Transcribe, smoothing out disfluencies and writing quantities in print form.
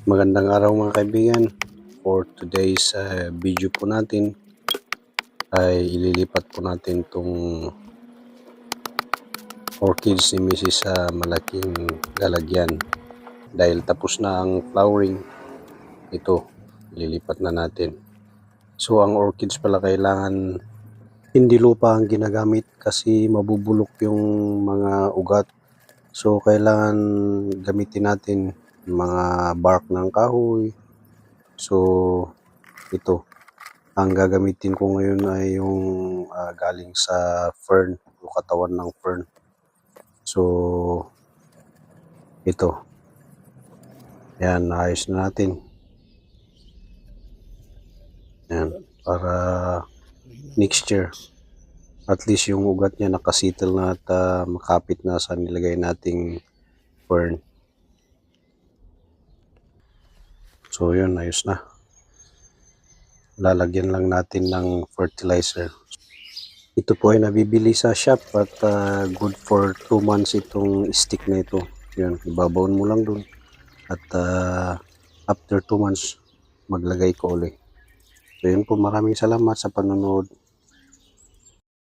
Magandang araw mga kaibigan. For today's video po natin ay ililipat po natin itong orchids ni Mrs. sa malaking lalagyan. Dahil tapos na ang flowering, ito ililipat na natin. So ang orchids pala kailangan hindi lupa ang ginagamit kasi mabubulok yung mga ugat. So kailangan gamitin natin mga bark ng kahoy. So ito, ang gagamitin ko ngayon ay yung galing sa fern, yung katawan ng fern. So ito, yan, naayos na natin. Yan, para next year at least yung ugat niya nakasettle na at makapit na sa nilagay nating fern. So yun, ayos na. Lalagyan lang natin ng fertilizer. Ito po ay nabibili sa shop at good for 2 months itong stick na ito. Yan, ibabaon mo lang dun at after 2 months maglagay ko ulit. So yun po, maraming salamat sa panonood.